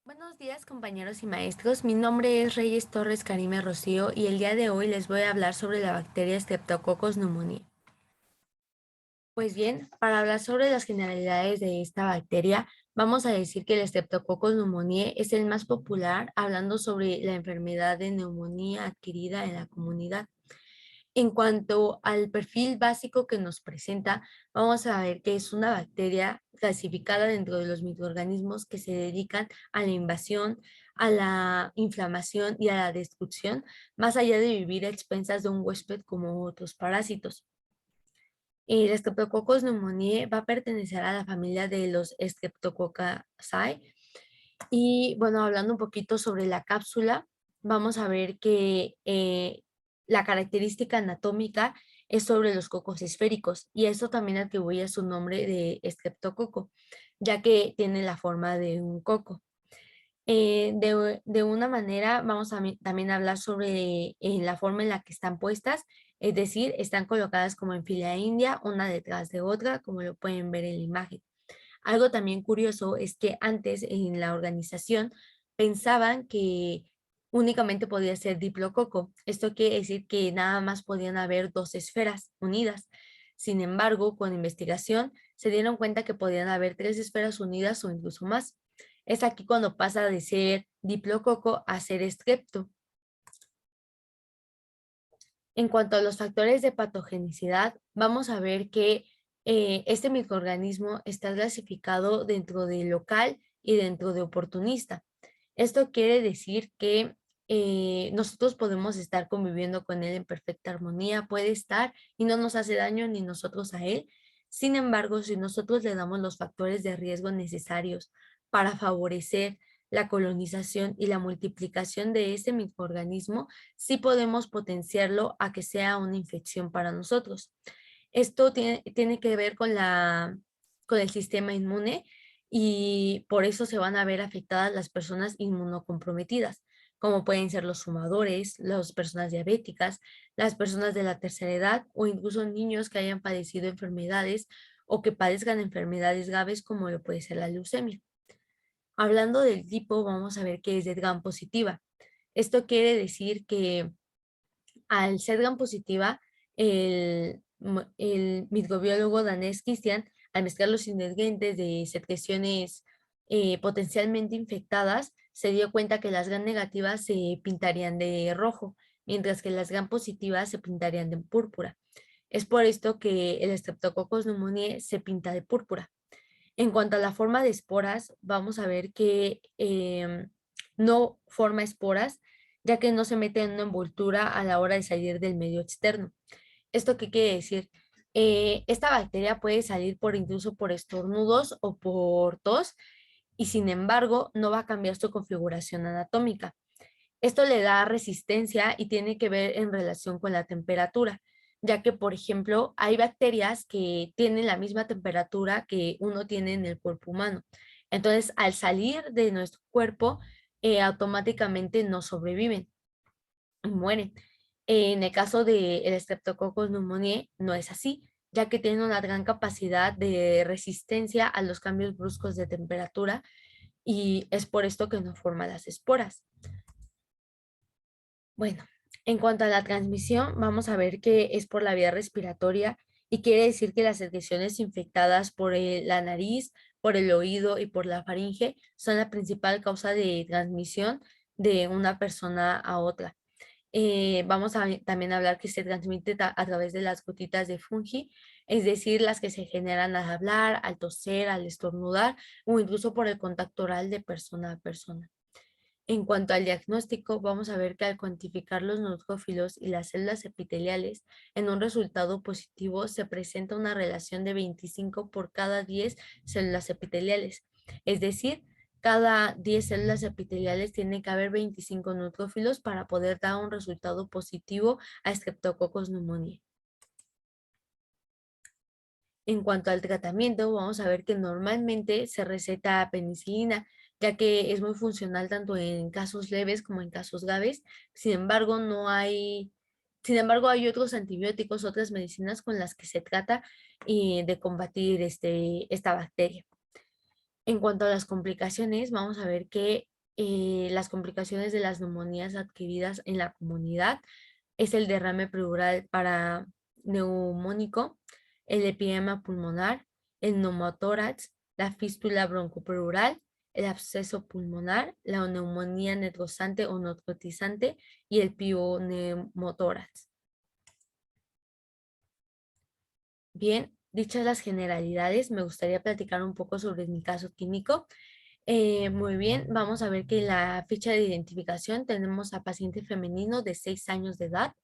Buenos días, compañeros y maestros. Mi nombre es Reyes Torres Karime Rocío y el día de hoy les voy a hablar sobre la bacteria Streptococcus pneumoniae. Pues bien, para hablar sobre las generalidades de esta bacteria, vamos a decir que el Streptococcus pneumoniae es el más popular, hablando sobre la enfermedad de neumonía adquirida en la comunidad. En cuanto al perfil básico que nos presenta, vamos a ver que es una bacteria clasificada dentro de los microorganismos que se dedican a la invasión, a la inflamación y a la destrucción, más allá de vivir a expensas de un huésped como otros parásitos. El Streptococcus pneumoniae va a pertenecer a la familia de los Streptococcaceae. Y bueno, hablando un poquito sobre la cápsula, vamos a ver que la característica anatómica es sobre los cocos esféricos y eso también atribuye su nombre de estreptococo, ya que tiene la forma de un coco. De una manera, vamos a también hablar sobre la forma en la que están puestas, es decir, están colocadas como en fila india, una detrás de otra, como lo pueden ver en la imagen. Algo también curioso es que antes en la organización pensaban que únicamente podía ser diplococo. Esto quiere decir que nada más podían haber dos esferas unidas. Sin embargo, con investigación se dieron cuenta que podían haber tres esferas unidas o incluso más. Es aquí cuando pasa de ser diplococo a ser estrepto. En cuanto a los factores de patogenicidad, vamos a ver que este microorganismo está clasificado dentro de local y dentro de oportunista. Esto quiere decir que nosotros podemos estar conviviendo con él en perfecta armonía, puede estar y no nos hace daño ni nosotros a él. Sin embargo, si nosotros le damos los factores de riesgo necesarios para favorecer la colonización y la multiplicación de este microorganismo, sí podemos potenciarlo a que sea una infección para nosotros. Esto tiene que ver con el sistema inmune y por eso se van a ver afectadas las personas inmunocomprometidas, como pueden ser los fumadores, las personas diabéticas, las personas de la tercera edad o incluso niños que hayan padecido enfermedades o que padezcan enfermedades graves como lo puede ser la leucemia. Hablando del tipo, vamos a ver que es de gram positiva. Esto quiere decir que al ser gram positiva, el microbiólogo danés Christian, al mezclar los ingredientes de secreciones potencialmente infectadas, se dio cuenta que las gram negativas se pintarían de rojo, mientras que las gram positivas se pintarían de púrpura. Es por esto que el Streptococcus pneumoniae se pinta de púrpura. En cuanto a la forma de esporas, vamos a ver que no forma esporas, ya que no se mete en una envoltura a la hora de salir del medio externo. ¿Esto qué quiere decir? Esta bacteria puede salir por incluso por estornudos o por tos y sin embargo no va a cambiar su configuración anatómica. Esto le da resistencia y tiene que ver en relación con la temperatura, ya que, por ejemplo, hay bacterias que tienen la misma temperatura que uno tiene en el cuerpo humano. Entonces, al salir de nuestro cuerpo, automáticamente no sobreviven y mueren. En el caso del Streptococcus pneumoniae, no es así, ya que tiene una gran capacidad de resistencia a los cambios bruscos de temperatura y es por esto que no forma las esporas. Bueno, en cuanto a la transmisión, vamos a ver que es por la vía respiratoria y quiere decir que las secreciones infectadas por la nariz, por el oído y por la faringe son la principal causa de transmisión de una persona a otra. Vamos a también hablar que se transmite a través de las gotitas de fungi, es decir, las que se generan al hablar, al toser, al estornudar o incluso por el contacto oral de persona a persona. En cuanto al diagnóstico, vamos a ver que al cuantificar los neutrófilos y las células epiteliales en un resultado positivo se presenta una relación de 25 por cada 10 células epiteliales. Es decir, cada 10 células epiteliales tiene que haber 25 neutrófilos para poder dar un resultado positivo a Streptococcus pneumoniae. En cuanto al tratamiento, vamos a ver que normalmente se receta penicilina, ya que es muy funcional tanto en casos leves como en casos graves. Sin embargo, hay otros antibióticos, otras medicinas con las que se trata de combatir esta bacteria. En cuanto a las complicaciones, vamos a ver que las complicaciones de las neumonías adquiridas en la comunidad es el derrame pleural para neumónico, el epidema pulmonar, el neumotórax, la fístula broncopleural, el absceso pulmonar, la neumonía necrosante o necrotizante y el pioneumotórax. Bien, dichas las generalidades, me gustaría platicar un poco sobre mi caso clínico. Muy bien, vamos a ver que en la ficha de identificación tenemos a paciente femenino de 6 años de edad,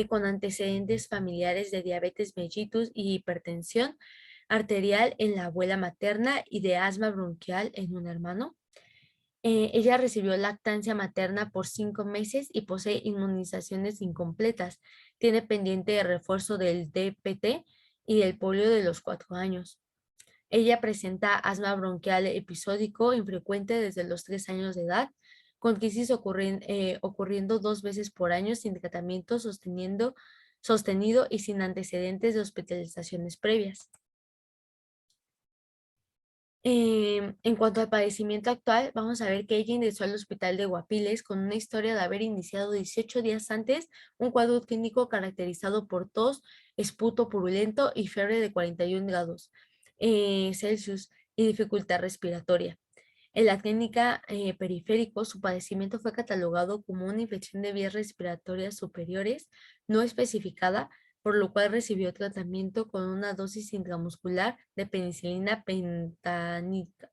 con antecedentes familiares de diabetes mellitus y hipertensión arterial en la abuela materna y de asma bronquial en un hermano. Ella recibió lactancia materna por 5 meses y posee inmunizaciones incompletas. Tiene pendiente de refuerzo del DPT y del polio de los 4 años. Ella presenta asma bronquial episódico infrecuente desde los 3 años de edad, con crisis ocurriendo 2 veces por año sin tratamiento sostenido y sin antecedentes de hospitalizaciones previas. En cuanto al padecimiento actual, vamos a ver que ella ingresó al hospital de Guapiles con una historia de haber iniciado 18 días antes un cuadro clínico caracterizado por tos, esputo purulento y fiebre de 41 grados Celsius y dificultad respiratoria. En la clínica periférico, su padecimiento fue catalogado como una infección de vías respiratorias superiores no especificada, por lo cual recibió tratamiento con una dosis intramuscular de penicilina pentánica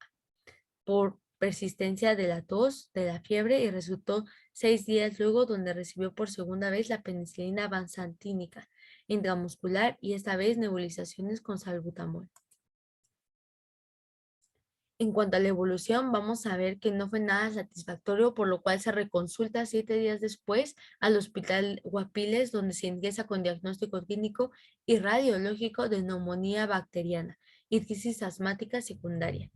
por persistencia de la tos, de la fiebre y resultó 6 días luego donde recibió por segunda vez la penicilina bansantínica intramuscular y esta vez nebulizaciones con salbutamol. En cuanto a la evolución, vamos a ver que no fue nada satisfactorio, por lo cual se reconsulta 7 días después al Hospital Guapiles, donde se ingresa con diagnóstico clínico y radiológico de neumonía bacteriana y crisis asmática secundaria.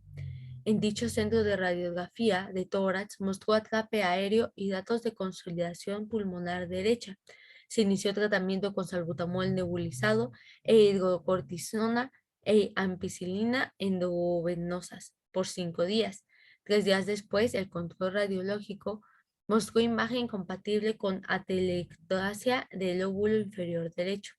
En dicho centro de radiografía de tórax mostró atrape aéreo y datos de consolidación pulmonar derecha. Se inició tratamiento con salbutamol nebulizado e hidrocortisona e ampicilina endovenosas por 5 días. 3 días después, el control radiológico mostró imagen compatible con atelectasia del lóbulo inferior derecho,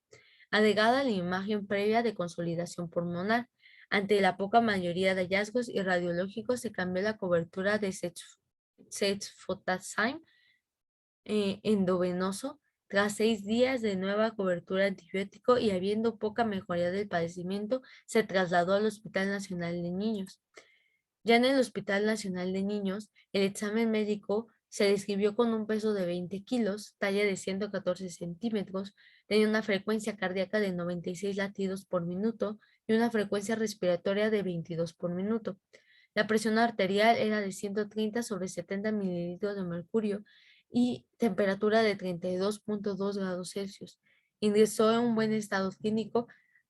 agregada a la imagen previa de consolidación pulmonar. Ante la poca mayoría de hallazgos y radiológicos, se cambió la cobertura de cefpotaxime endovenoso tras 6 días de nueva cobertura antibiótico y habiendo poca mejoría del padecimiento, se trasladó al Hospital Nacional de Niños. Ya en el Hospital Nacional de Niños, el examen médico se describió con un peso de 20 kilos, talla de 114 centímetros, tenía una frecuencia cardíaca de 96 latidos por minuto y una frecuencia respiratoria de 22 por minuto. La presión arterial era de 130 sobre 70 mililitros de mercurio y temperatura de 32.2 grados Celsius. Ingresó en un buen estado clínico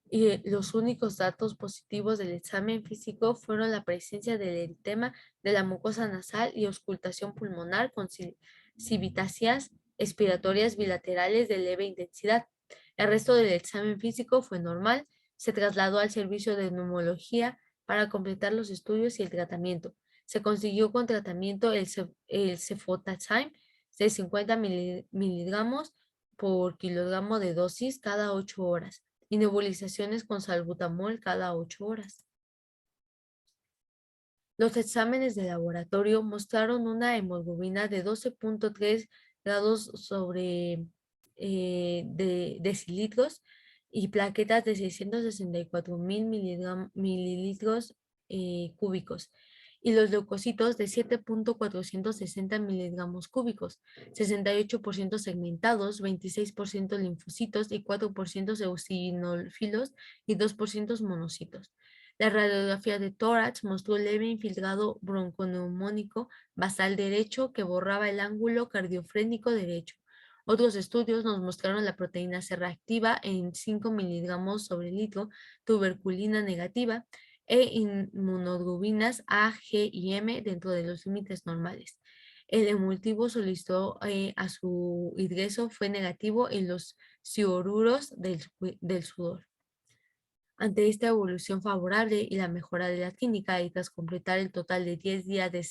y los únicos datos positivos del examen físico fueron la presencia del eritema de la mucosa nasal y auscultación pulmonar con civitasias expiratorias bilaterales de leve intensidad. El resto del examen físico fue normal. Se trasladó al servicio de neumología para completar los estudios y el tratamiento. Se consiguió con tratamiento el cefotaxime de 50 miligramos por kilogramo de dosis cada 8 horas y nebulizaciones con salbutamol cada 8 horas. Los exámenes de laboratorio mostraron una hemoglobina de 12.3 grados sobre de decilitros y plaquetas de 664.000 mililitros cúbicos y los leucocitos de 7.460 miligramos cúbicos, 68% segmentados, 26% linfocitos y 4% eosinófilos y 2% monocitos. La radiografía de tórax mostró leve infiltrado bronconeumónico basal derecho que borraba el ángulo cardiofrénico derecho. Otros estudios nos mostraron la proteína C reactiva en 5 miligramos sobre litro, tuberculina negativa e inmunoglobulinas A, G y M dentro de los límites normales. El emultivo solicitó a su ingreso fue negativo en los cianuros del sudor. Ante esta evolución favorable y la mejora de la clínica y tras completar el total de 10 días de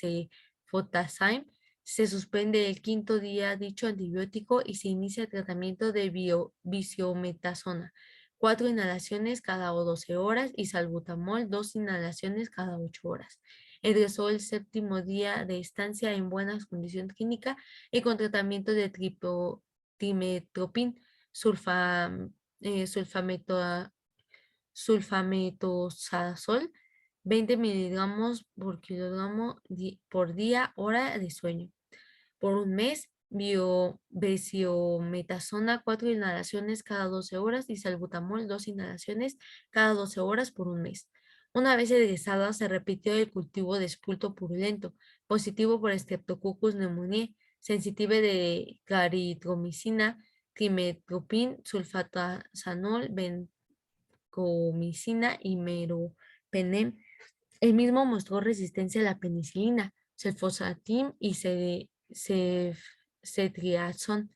sulfotaxime, se suspende el quinto día dicho antibiótico y se inicia el tratamiento de visiometasona, 4 inhalaciones cada 12 horas y salbutamol, 2 inhalaciones cada 8 horas. Egresó el séptimo día de estancia en buenas condiciones clínicas y con tratamiento de timetropin, sulfa, sulfameto- sulfametosazol, 20 miligramos por kilogramo por día, hora de sueño. Por un mes, besiometasona, 4 inhalaciones cada 12 horas y salbutamol, 2 inhalaciones cada 12 horas por un mes. Una vez egresada, se repitió el cultivo de espulto purulento, positivo por Streptococcus pneumoniae, sensitive de claritromicina, trimetopin, sulfatazanol, comicina y meropenem. El mismo mostró resistencia a la penicilina, sulfoxafim y ceftriaxona.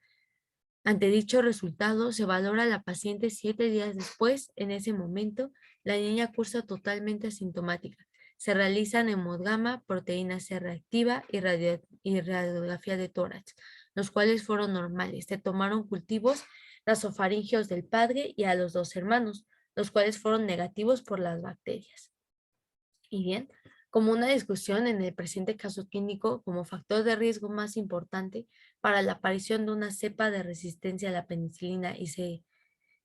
Ante dicho resultado, se valora a la paciente 7 días después. En ese momento, la niña cursa totalmente asintomática. Se realizan hemograma, proteína C reactiva y radiografía de tórax, los cuales fueron normales. Se tomaron cultivos nasofaringeos del padre y a los 2 hermanos, los cuales fueron negativos por las bacterias. Y bien, como una discusión en el presente caso clínico como factor de riesgo más importante para la aparición de una cepa de resistencia a la penicilina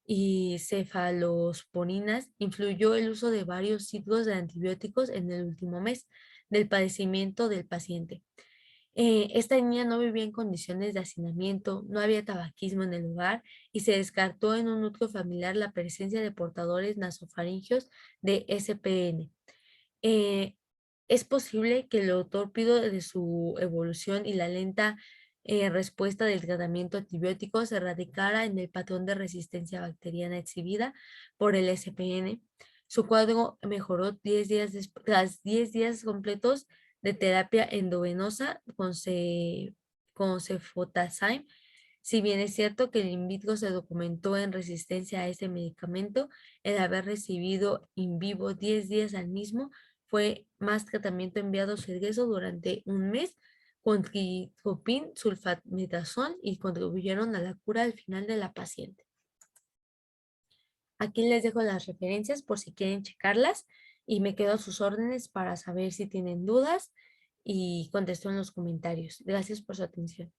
y cefalosporinas, influyó el uso de varios ciclos de antibióticos en el último mes del padecimiento del paciente. Esta niña no vivía en condiciones de hacinamiento, no había tabaquismo en el lugar y se descartó en un núcleo familiar la presencia de portadores nasofaringeos de SPN. eh, es posible que lo tórpido de su evolución y la lenta respuesta del tratamiento antibiótico se radicara en el patrón de resistencia bacteriana exhibida por el SPN. Su cuadro mejoró 10 días tras 10 días completos de terapia endovenosa con cefotaxime. Si bien es cierto que el in vitro se documentó en resistencia a ese medicamento, el haber recibido in vivo 10 días al mismo fue más tratamiento enviado a su egreso durante un mes con tritropin, sulfametazol y contribuyeron a la cura al final de la paciente. Aquí les dejo las referencias por si quieren checarlas y me quedo a sus órdenes para saber si tienen dudas y contesto en los comentarios. Gracias por su atención.